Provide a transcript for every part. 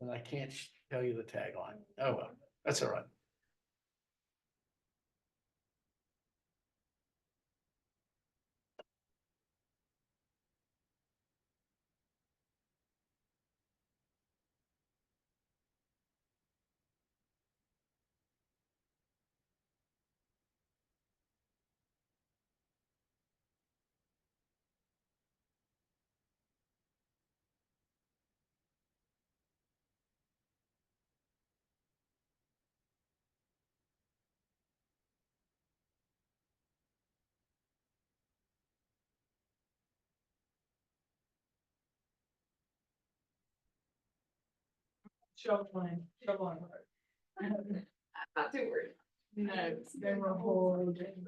And I can't tell you the tagline. Oh, well, that's all right. Shoveling. Not too worried. No, they were holding.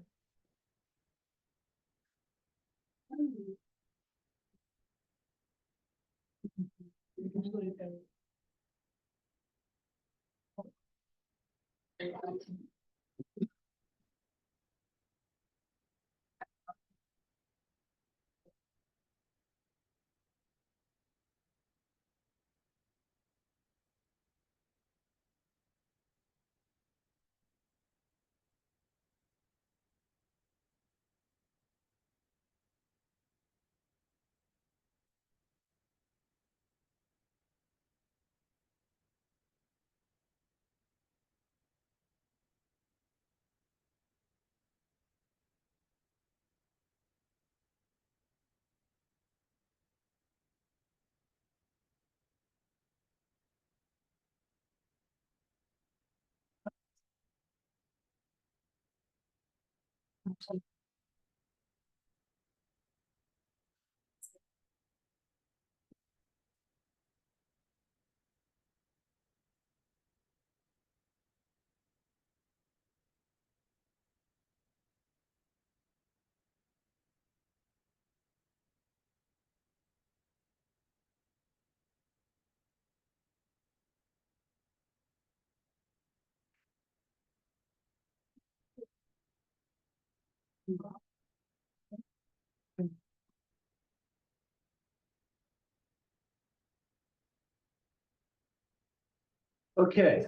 Okay,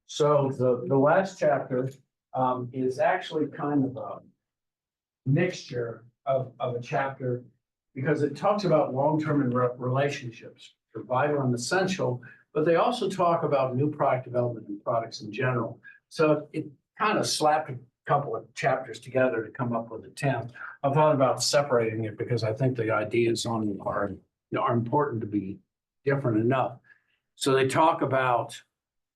so the last chapter is actually kind of a mixture of a chapter because it talks about long-term and relationships. They're vital and essential, but they also talk about new product development and products in general. So it kind of slapped a couple of chapters together to come up with a 10th. I thought about separating it because I think the ideas on are important to be different enough. So they talk about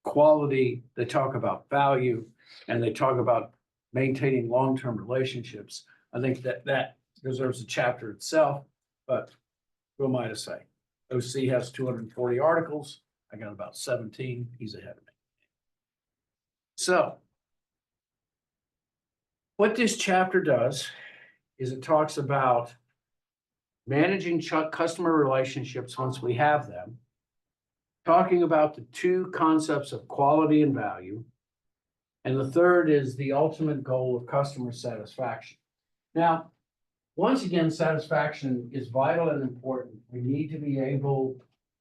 quality, they talk about value, and they talk about maintaining long-term relationships. I think that deserves a chapter itself, but who am I to say? OC has 240 articles. I got about 17. He's ahead of me. So what this chapter does is it talks about managing customer relationships once we have them, talking about the two concepts of quality and value. And the third is the ultimate goal of customer satisfaction. Now, once again, satisfaction is vital and important. We need to be able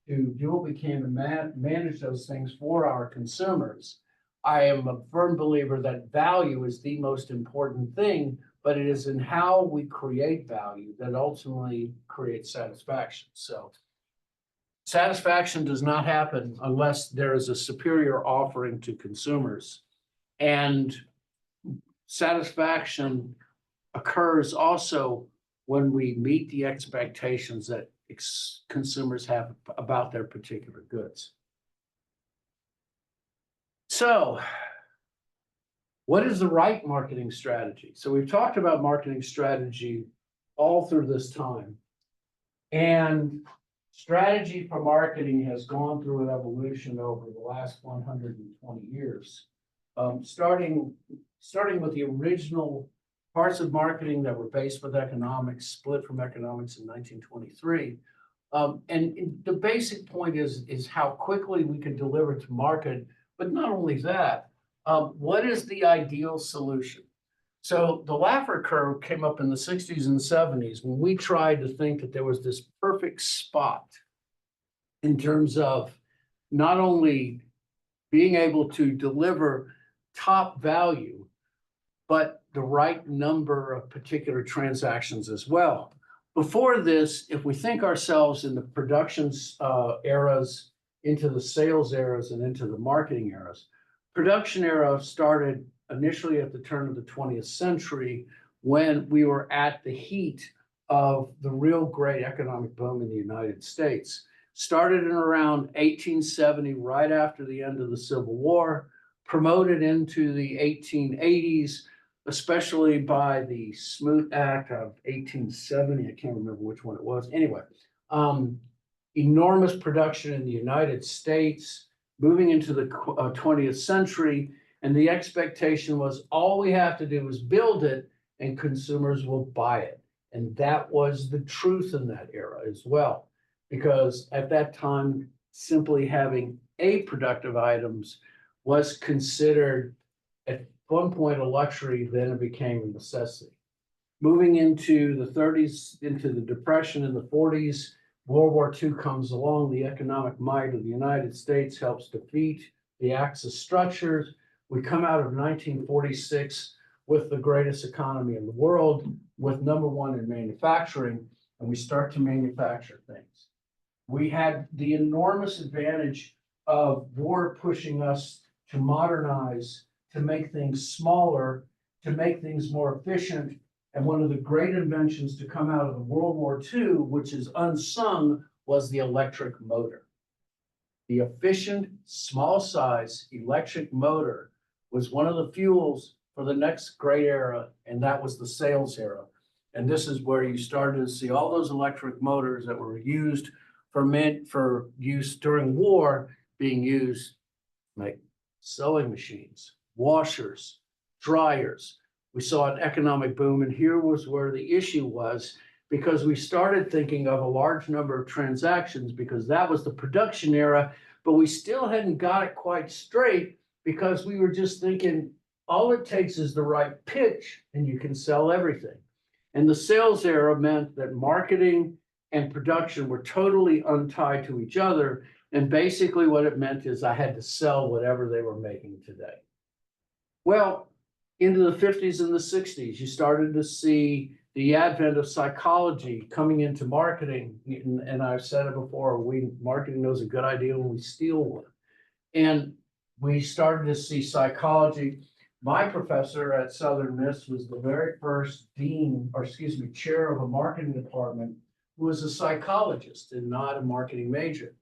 to do what we can to manage those things for our consumers. I am a firm believer that value is the most important thing, but it is in how we create value that ultimately creates satisfaction. So satisfaction does not happen unless there is a superior offering to consumers. And satisfaction occurs also when we meet the expectations that consumers have about their particular goods. So, what is the right marketing strategy? So we've talked about marketing strategy all through this time. And strategy for marketing has gone through an evolution over the last 120 years. Starting with the original parts of marketing that were based with economics, split from economics in 1923. And the basic point is how quickly we can deliver to market, but not only that, what is the ideal solution? So the Laffer curve came up in the 60s and 70s when we tried to think that there was this perfect spot in terms of not only being able to deliver top value, but the right number of particular transactions as well. Before this, if we think ourselves in the production eras, into the sales eras, and into the marketing eras, production era started initially at the turn of the 20th century when we were at the heat of the real great economic boom in the United States. Started in around 1870, right after the end of the Civil War, promoted into the 1880s, especially by the Smoot Act of 1870. I can't remember which one it was. Anyway, enormous production in the United States, moving into the 20th century. And the expectation was all we have to do is build it and consumers will buy it. And that was the truth in that era as well, because at that time, simply having a productive items was considered at one point a luxury, then it became a necessity. Moving into the 30s, into the Depression in the 40s, World War II comes along. The economic might of the United States helps defeat the Axis structures. We come out of 1946 with the greatest economy in the world, with #1 in manufacturing, and we start to manufacture things. We had the enormous advantage of war pushing us to modernize, to make things smaller, to make things more efficient. And one of the great inventions to come out of the World War II, which is unsung, was the electric motor. The efficient, small size electric motor was one of the fuels for the next great era, and that was the sales era. And this is where you started to see all those electric motors that were used for use during war being used like sewing machines, washers, dryers. We saw an economic boom, and here was where the issue was, because we started thinking of a large number of transactions because that was the production era, but we still hadn't got it quite straight because we were just thinking all it takes is the right pitch and you can sell everything. And the sales era meant that marketing and production were totally untied to each other. And basically what it meant is I had to sell whatever they were making today. Well, into the 50s and the 60s, you started to see the advent of psychology coming into marketing. And I've said it before, marketing knows a good idea when we steal one. And we started to see psychology. My professor at Southern Miss was the very first chair of a marketing department who was a psychologist and not a marketing major.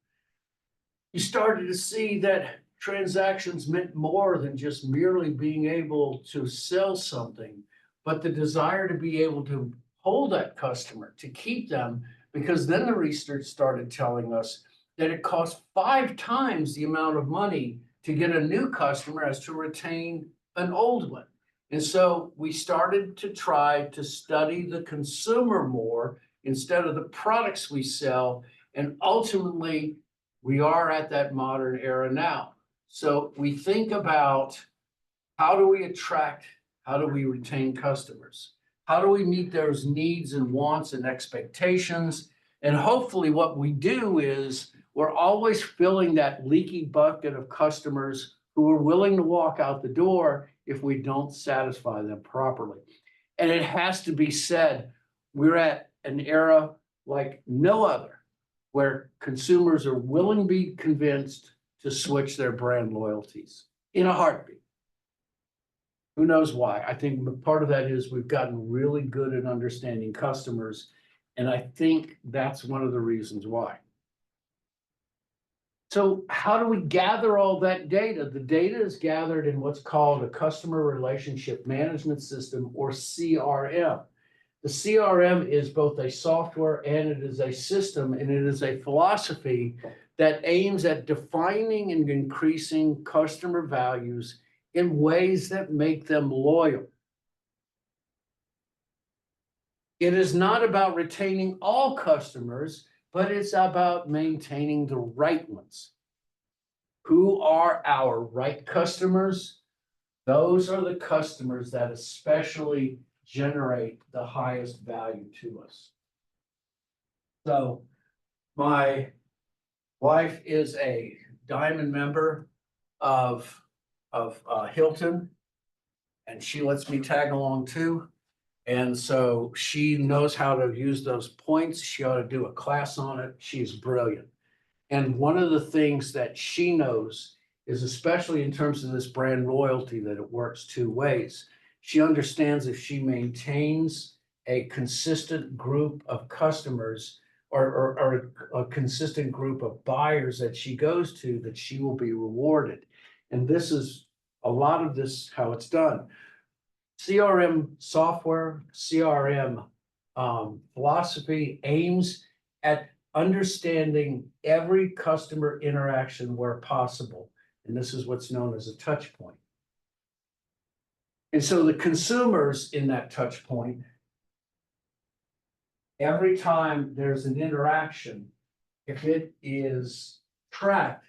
You started to see that transactions meant more than just merely being able to sell something, but the desire to be able to hold that customer, to keep them, because then the research started telling us that it costs 5 times the amount of money to get a new customer as to retain an old one. And so we started to try to study the consumer more instead of the products we sell. And ultimately, we are at that modern era now. So we think about how do we attract, how do we retain customers? How do we meet those needs and wants and expectations? And hopefully what we do is we're always filling that leaky bucket of customers who are willing to walk out the door if we don't satisfy them properly. And it has to be said, we're at an era like no other, where consumers are willing to be convinced to switch their brand loyalties in a heartbeat. Who knows why? I think part of that is we've gotten really good at understanding customers, and I think that's one of the reasons why. So how do we gather all that data? The data is gathered in what's called a customer relationship management system, or CRM. The CRM is both a software and it is a system, and it is a philosophy that aims at defining and increasing customer values in ways that make them loyal. It is not about retaining all customers, but it's about maintaining the right ones. Who are our right customers? Those are the customers that especially generate the highest value to us. So my wife is a diamond member of Hilton. And she lets me tag along too. And so she knows how to use those points. She ought to do a class on it. She's brilliant. And one of the things that she knows is, especially in terms of this brand loyalty, that it works two ways. She understands if she maintains a consistent group of customers or a consistent group of buyers that she goes to, that she will be rewarded. And this is a lot of this, how it's done. CRM software, CRM philosophy aims at understanding every customer interaction where possible. And this is what's known as a touch point. And so the consumers in that touch point, every time there's an interaction, if it is tracked,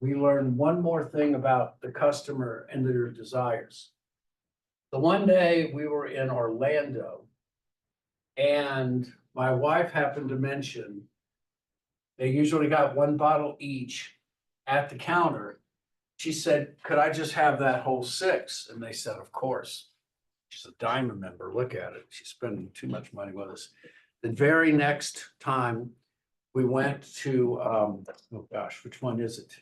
we learn one more thing about the customer and their desires. The one day we were in Orlando and my wife happened to mention they usually got one bottle each at the counter. She said, could I just have that whole 6? And they said, of course. She's a diamond member. Look at it. She's spending too much money with us. The very next time we went to, oh gosh, which one is it?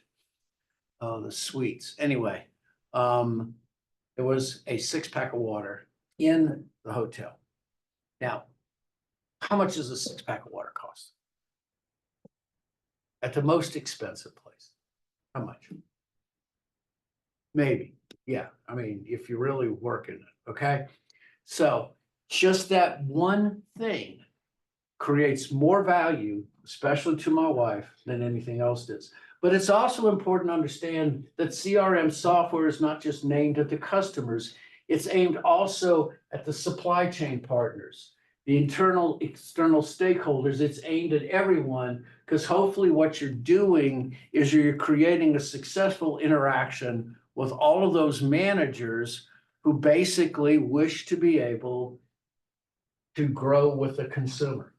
The Sweets. Anyway, it was a 6-pack of water in the hotel. Now, how much does a 6-pack of water cost? At the most expensive place, how much? Maybe, yeah. I mean, if you're really working it, okay? So just that one thing creates more value, especially to my wife, than anything else does. But it's also important to understand that CRM software is not just aimed at the customers, it's aimed also at the supply chain partners, the internal, external stakeholders. It's aimed at everyone, because hopefully what you're doing is you're creating a successful interaction with all of those managers who basically wish to be able to grow with the consumer.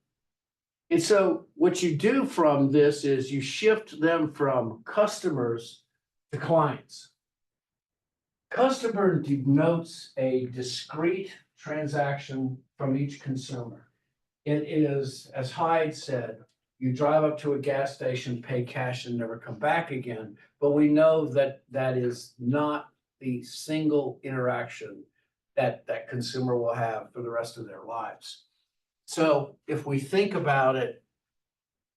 And so what you do from this is you shift them from customers to clients. Customer denotes a discrete transaction from each consumer. It is, as Hyde said, you drive up to a gas station, pay cash, and never come back again. But we know that that is not the single interaction that that consumer will have for the rest of their lives. So if we think about it,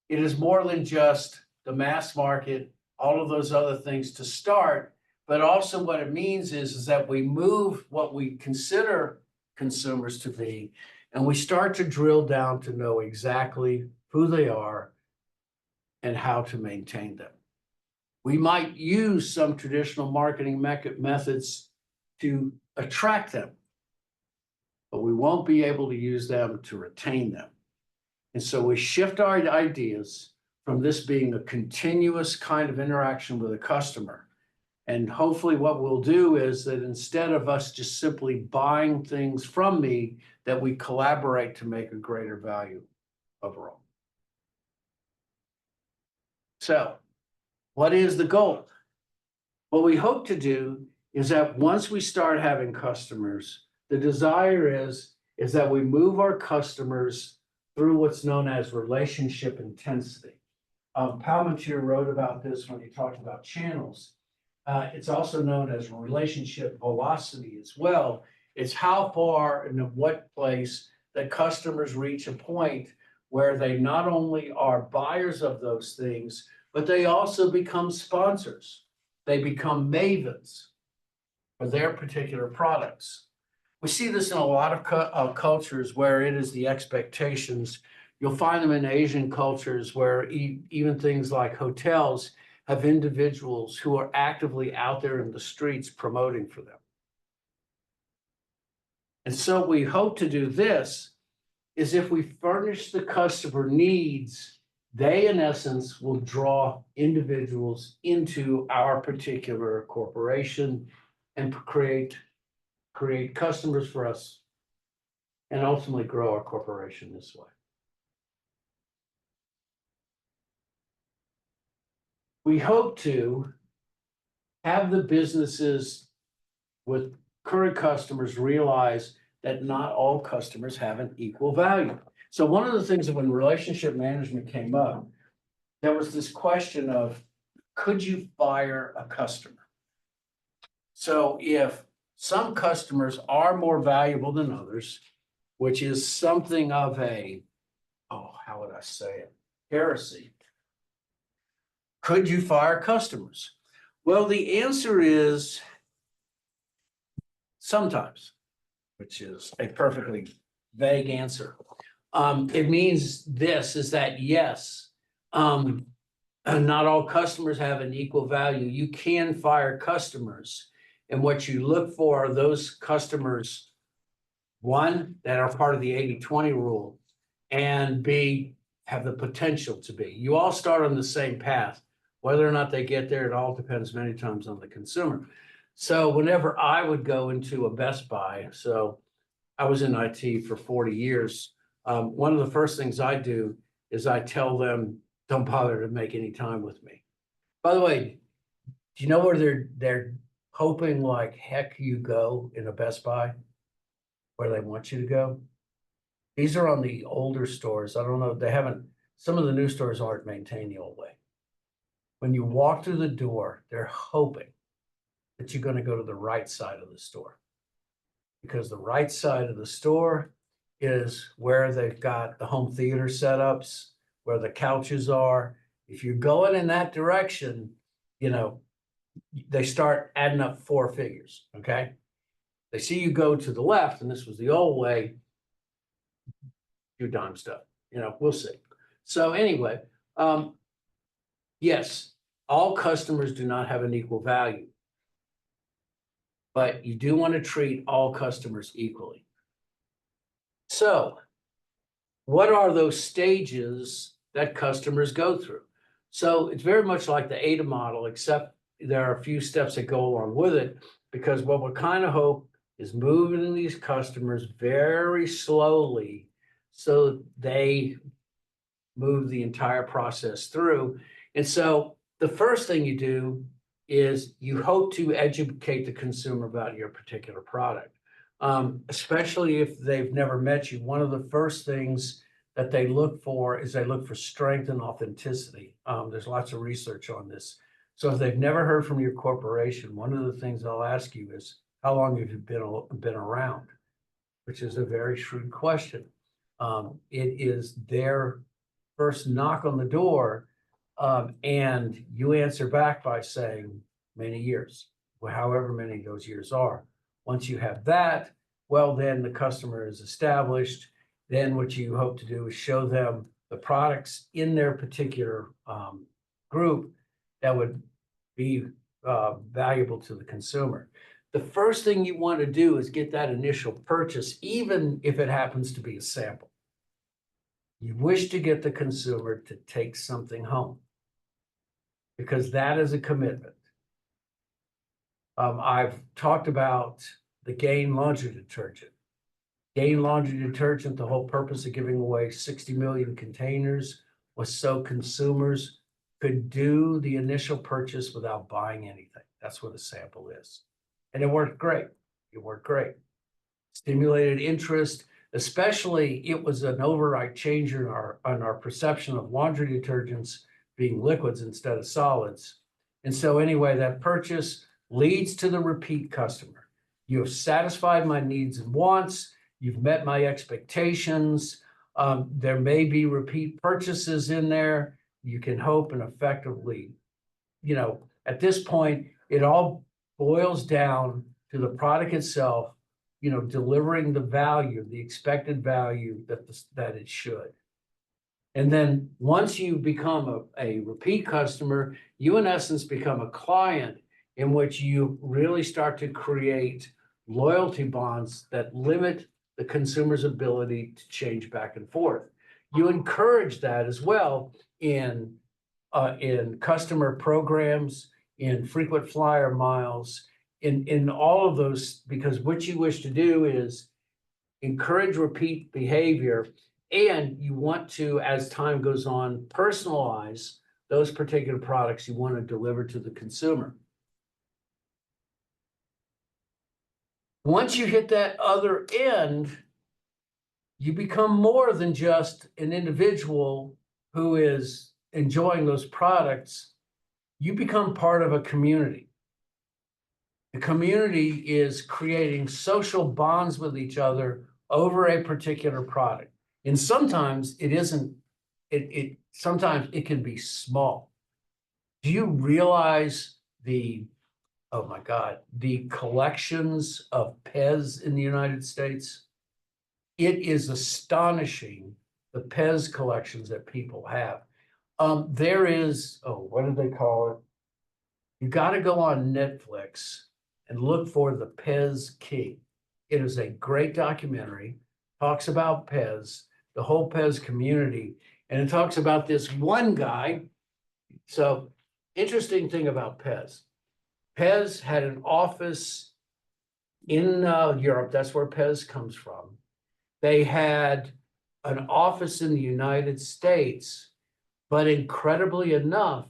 it is more than just the mass market, all of those other things to start, but also what it means is that we move what we consider consumers to be, and we start to drill down to know exactly who they are and how to maintain them. We might use some traditional marketing methods to attract them, but we won't be able to use them to retain them. And so we shift our ideas from this being a continuous kind of interaction with a customer. And hopefully what we'll do is that instead of us just simply buying things from me, that we collaborate to make a greater value overall. So what is the goal? What we hope to do is that once we start having customers, the desire is that we move our customers through what's known as relationship intensity. Palantir wrote about this when he talked about channels. It's also known as relationship velocity as well. It's how far and in what place that customers reach a point where they not only are buyers of those things, but they also become sponsors. They become mavens for their particular products. We see this in a lot of cultures where it is the expectations. You'll find them in Asian cultures where even things like hotels have individuals who are actively out there in the streets promoting for them. And so we hope to do this is if we furnish the customer needs, they in essence will draw individuals into our particular corporation and create customers for us and ultimately grow our corporation this way. we hope to have the businesses with current customers realize that not all customers have an equal value. So one of the things that when relationship management came up, there was this question of, could you fire a customer? So if some customers are more valuable than others, which is something of a, oh, how would I say it? Heresy. Could you fire customers? Well, the answer is sometimes, which is a perfectly vague answer. It means this is that yes, not all customers have an equal value. You can fire customers. And what you look for are those customers, one, that are part of the 80-20 rule, and B, have the potential to be. You all start on the same path. Whether or not they get there, it all depends many times on the consumer. So whenever I would go into a Best Buy, so I was in IT for 40 years. One of the first things I do is I tell them, don't bother to make any time with me. By the way, do you know where they're hoping like heck you go in a Best Buy? Where they want you to go? These are on the older stores. I don't know, they haven't, some of the new stores aren't maintained the old way. When you walk through the door, they're hoping that you're going to go to the right side of the store. Because the right side of the store is where they've got the home theater setups, where the couches are. If you're going in that direction, you know, they start adding up 4 figures, okay? They see you go to the left, and this was the old way, do dime stuff, you know, we'll see. So anyway, yes, all customers do not have an equal value, but you do want to treat all customers equally. So what are those stages that customers go through? So it's very much like the ADA model, except there are a few steps that go along with it, because what we kind of hope is moving these customers very slowly so they move the entire process through. And so the first thing you do is you hope to educate the consumer about your particular product, especially if they've never met you. One of the first things that they look for is they look for strength and authenticity. There's lots of research on this. So if they've never heard from your corporation, one of the things they'll ask you is, how long have you been around? Which is a very shrewd question. It is their first knock on the door, and you answer back by saying many years, well, however many those years are. Once you have that, well, then the customer is established. Then what you hope to do is show them the products in their particular group that would be valuable to the consumer. The first thing you want to do is get that initial purchase, even if it happens to be a sample. You wish to get the consumer to take something home, because that is a commitment. I've talked about the Gain laundry detergent. Gain laundry detergent, the whole purpose of giving away 60 million containers was so consumers could do the initial purchase without buying anything. That's what a sample is. And it worked great. It worked great. Stimulated interest, especially it was an override changer in our perception of laundry detergents being liquids instead of solids. And so anyway, that purchase leads to the repeat customer. You have satisfied my needs and wants. You've met my expectations. There may be repeat purchases in there. You can hope and effectively, you know, at this point, it all boils down to the product itself, you know, delivering the value, the expected value that it should. And then once you become a repeat customer, you in essence become a client in which you really start to create loyalty bonds that limit the consumer's ability to change back and forth. You encourage that as well in customer programs, in frequent flyer miles, in all of those, because what you wish to do is encourage repeat behavior, and you want to, as time goes on, personalize those particular products you want to deliver to the consumer. Once you hit that other end, you become more than just an individual who is enjoying those products. You become part of a community. The community is creating social bonds with each other over a particular product. And sometimes it isn't, sometimes it can be small. Do you realize oh my God, the collections of Pez in the United States? It is astonishing, the Pez collections that people have. There is, what do they call it? You got to go on Netflix and look for The Pez King. It is a great documentary, talks about Pez, the whole Pez community, and it talks about this one guy. So, interesting thing about Pez. Pez had an office in Europe. That's where Pez comes from. They had an office in the United States, but incredibly enough,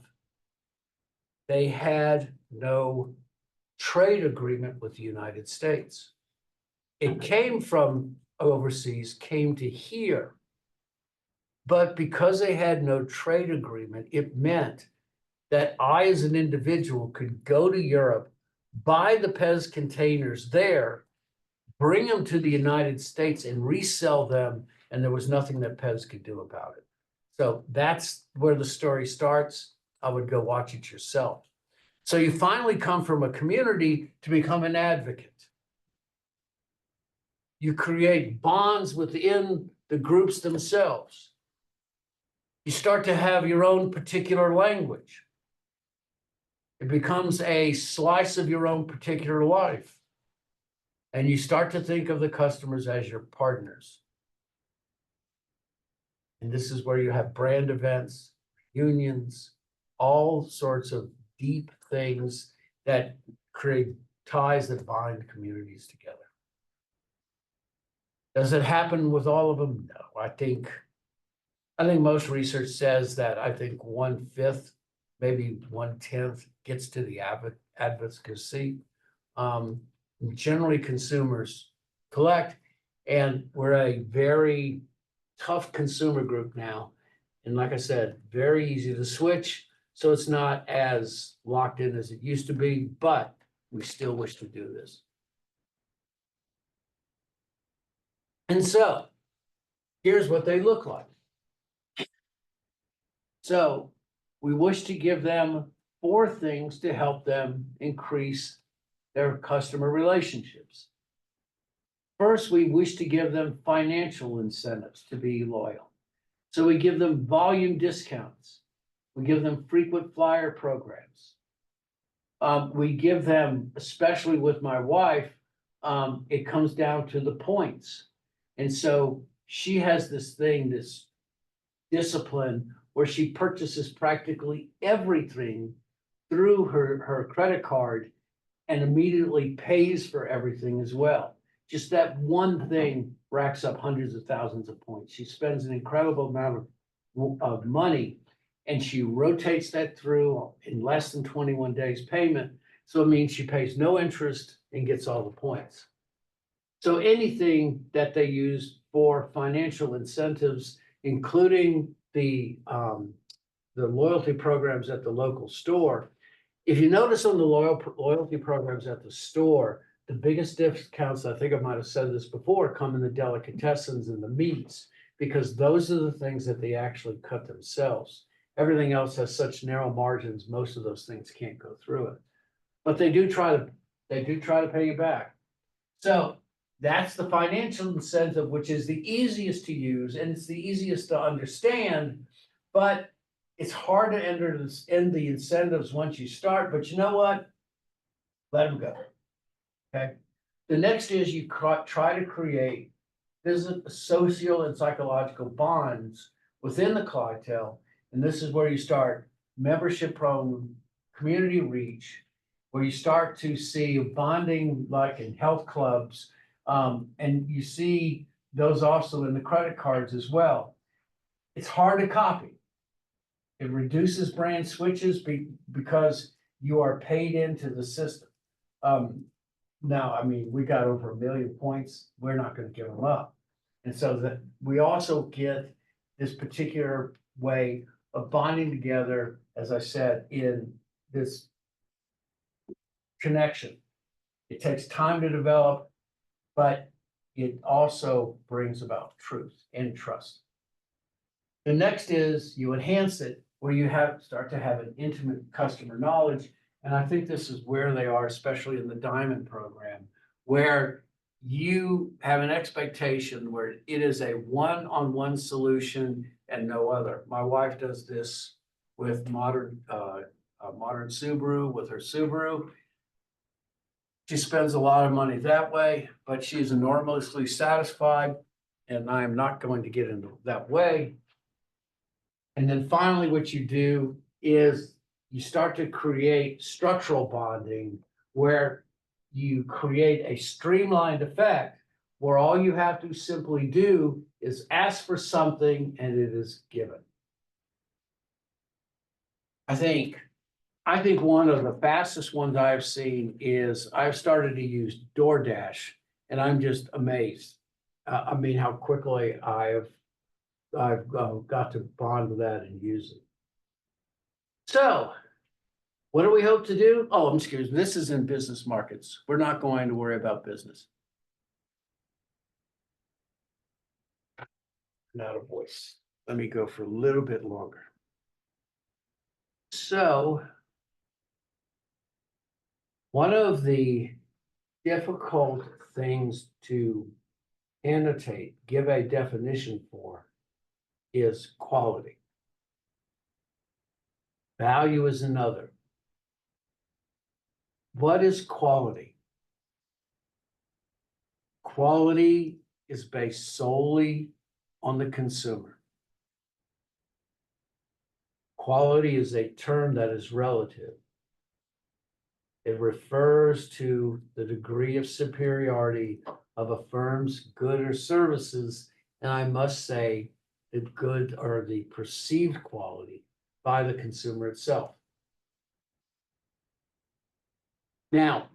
they had no trade agreement with the United States. It came from overseas, came to here. But because they had no trade agreement, it meant that I, as an individual, could go to Europe, buy the Pez containers there, bring them to the United States and resell them, and there was nothing that Pez could do about it. So that's where the story starts. I would go watch it yourself. So you finally come from a community to become an advocate. You create bonds within the groups themselves. You start to have your own particular language. It becomes a slice of your own particular life. And you start to think of the customers as your partners. And this is where you have brand events, unions, all sorts of deep things that create ties that bind communities together. Does it happen with all of them? No. I think most research says that 1/5, maybe 1/10 gets to the advocacy. Generally, consumers collect, and we're a very tough consumer group now. And like I said, very easy to switch. So it's not as locked in as it used to be, but we still wish to do this. And so here's what they look like. So we wish to give them 4 things to help them increase their customer relationships. First, we wish to give them financial incentives to be loyal. So we give them volume discounts. We give them frequent flyer programs. We give them, especially with my wife, it comes down to the points. And so she has this discipline where she purchases practically everything through her credit card and immediately pays for everything as well. Just that one thing racks up hundreds of thousands of points. She spends an incredible amount of money, and she rotates that through in less than 21 days payment. So it means she pays no interest and gets all the points. So anything that they use for financial incentives, including the loyalty programs at the local store. If you notice on the loyalty programs at the store, the biggest discounts, I think I might have said this before, come in the delicatessens and the meats, because those are the things that they actually cut themselves. Everything else has such narrow margins, most of those things can't go through it. But they do try to pay you back. So that's the financial incentive, which is the easiest to use and it's the easiest to understand, but it's hard to end the incentives once you start. But you know what? Let them go. Okay. The next is you try to create social and psychological bonds within the clientele. And this is where you start membership program, community reach, where you start to see bonding like in health clubs. And you see those also in the credit cards as well. It's hard to copy. It reduces brand switches because you are paid into the system. Now, I mean, we got over 1 million points. We're not gonna give them up. And so that we also get this particular way of bonding together, as I said, in this connection. It takes time to develop, but it also brings about truth and trust. The next is you enhance it where you start to have an intimate customer knowledge. And I think this is where they are, especially in the Diamond program, where you have an expectation where it is a one-on-one solution and no other. My wife does this with modern Subaru, with her Subaru. She spends a lot of money that way, but she's enormously satisfied, and I am not going to get into that way. And then finally, what you do is you start to create structural bonding where you create a streamlined effect where all you have to simply do is ask for something and it is given. I think one of the fastest ones I've seen is I've started to use DoorDash, and I'm just amazed. I mean, how quickly I've got to bond with that and use it. So, what do we hope to do? Oh, excuse me, this is in business markets. We're not going to worry about business. Not a voice. Let me go for a little bit longer. So, one of the difficult things to annotate, give a definition for, is quality. Value is another. What is quality? Quality is based solely on the consumer. Quality is a term that is relative. It refers to the degree of superiority of a firm's good or services, and I must say, the good or the perceived quality by the consumer itself. Now,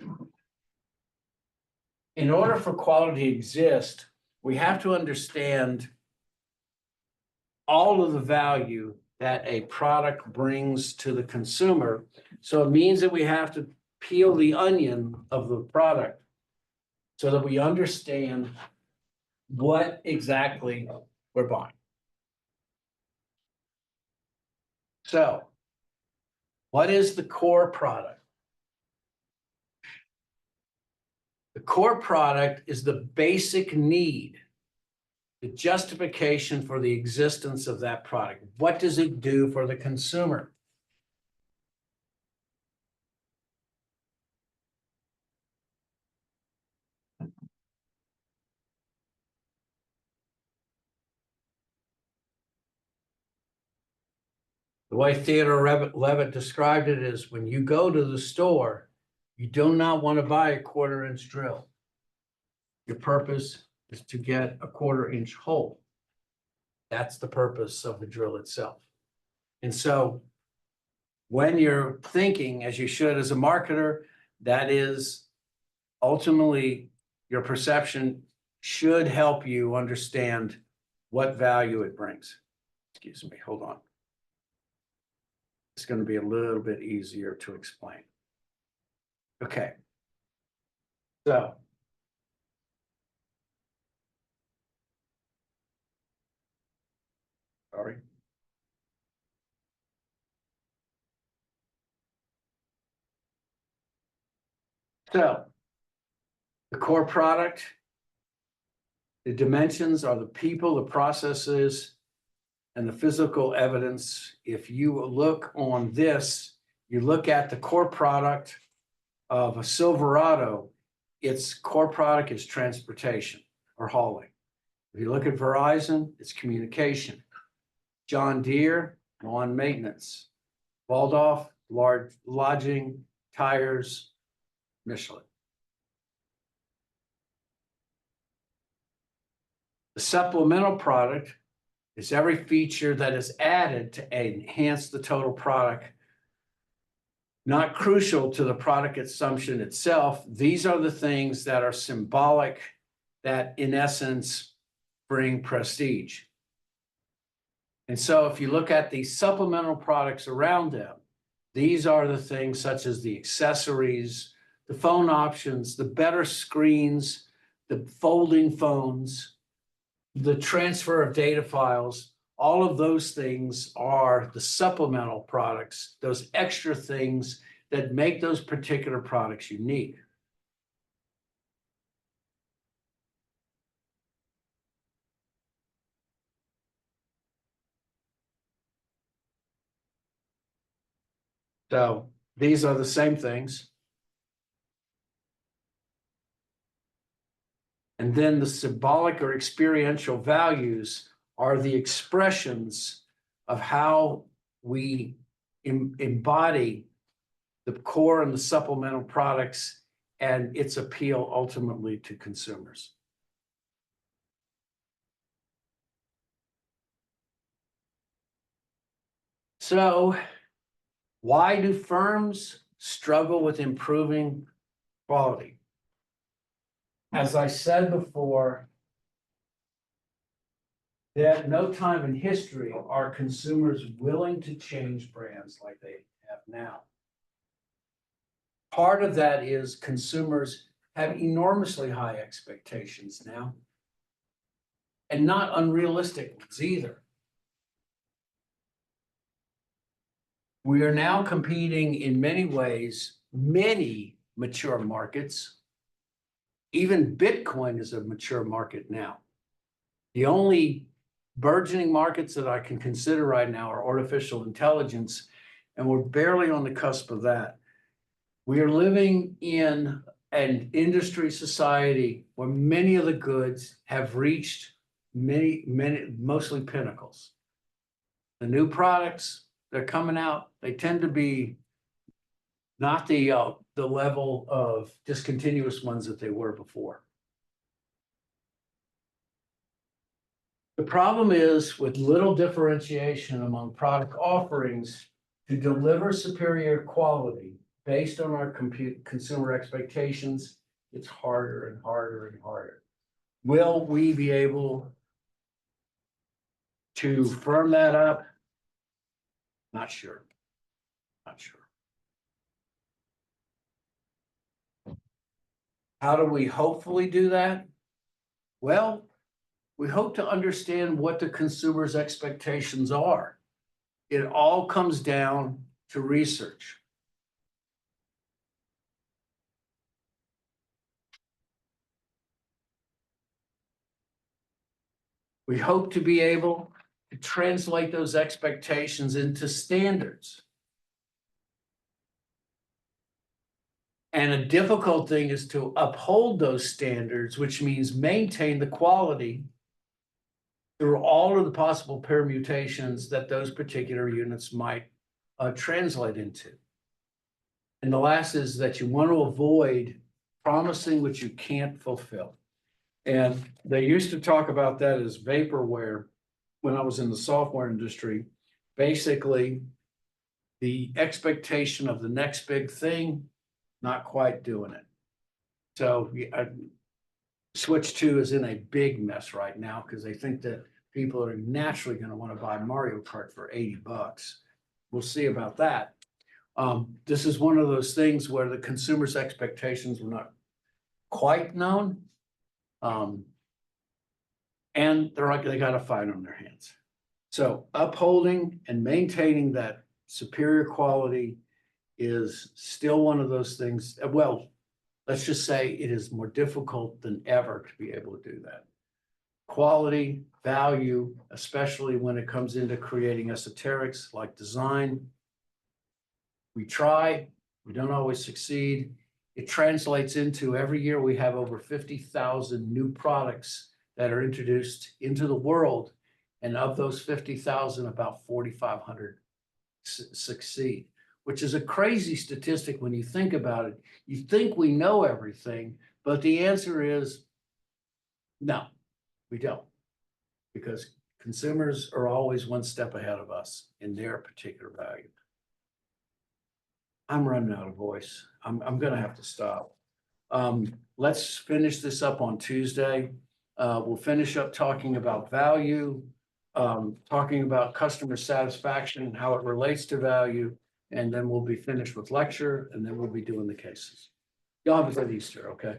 in order for quality to exist, we have to understand all of the value that a product brings to the consumer. So it means that we have to peel the onion of the product so that we understand what exactly we're buying. So, what is the core product? The core product is the basic need, the justification for the existence of that product. What does it do for the consumer? The way Theodore Levitt described it is when you go to the store, you do not want to buy a 1/4-inch drill. Your purpose is to get a 1/4-inch hole. That's the purpose of the drill itself. And so when you're thinking, as you should as a marketer, that is ultimately your perception should help you understand what value it brings. Excuse me, hold on. It's going to be a little bit easier to explain. Okay. So, sorry. So, the core product, the dimensions are the people, the processes, and the physical evidence. If you look on this, you look at the core product of a Silverado, its core product is transportation or hauling. If you look at Verizon, it's communication. John Deere, lawn maintenance. Waldorf, large lodging, tires, Michelin. The supplemental product It's every feature that is added to enhance the total product, not crucial to the product assumption itself. These are the things that are symbolic, that in essence bring prestige. And so if you look at the supplemental products around them, these are the things such as the accessories, the phone options, the better screens, the folding phones, the transfer of data files. All of those things are the supplemental products, those extra things that make those particular products unique. So these are the same things. And then the symbolic or experiential values are the expressions of how we embody the core and the supplemental products and its appeal ultimately to consumers. So why do firms struggle with improving quality? As I said before, at no time in history are consumers willing to change brands like they have now. Part of that is consumers have enormously high expectations now, and not unrealistic ones either. We are now competing in many ways, many mature markets. Even Bitcoin is a mature market now. The only burgeoning markets that I can consider right now are artificial intelligence, and we're barely on the cusp of that. We are living in an industry society where many of the goods have reached mostly pinnacles. The new products that are coming out, they tend to be not the level of discontinuous ones that they were before. The problem is with little differentiation among product offerings to deliver superior quality based on our consumer expectations, it's harder and harder and harder. Will we be able to firm that up? Not sure. Not sure. How do we hopefully do that? Well, we hope to understand what the consumer's expectations are. It all comes down to research. We hope to be able to translate those expectations into standards. And a difficult thing is to uphold those standards, which means maintain the quality through all of the possible permutations that those particular units might translate into. And the last is that you want to avoid promising what you can't fulfill. And they used to talk about that as vaporware when I was in the software industry. Basically, the expectation of the next big thing, not quite doing it. So Switch 2 is in a big mess right now because they think that people are naturally going to want to buy Mario Kart for $80. We'll see about that. This is one of those things where the consumer's expectations were not quite known. And they got a fight on their hands. So upholding and maintaining that superior quality is still one of those things. Well, let's just say it is more difficult than ever to be able to do that. Quality, value, especially when it comes into creating esoterics like design. We try, we don't always succeed. It translates into every year we have over 50,000 new products that are introduced into the world. And of those 50,000, about 4,500 succeed, which is a crazy statistic when you think about it. You think we know everything, but the answer is no, we don't. Because Consumers are always one step ahead of us in their particular value. I'm running out of voice. I'm gonna have to stop. Let's finish this up on Tuesday. We'll finish up talking about value, talking about customer satisfaction, how it relates to value, and then we'll be finished with lecture, and then we'll be doing the cases. Y'all have a good Easter, okay?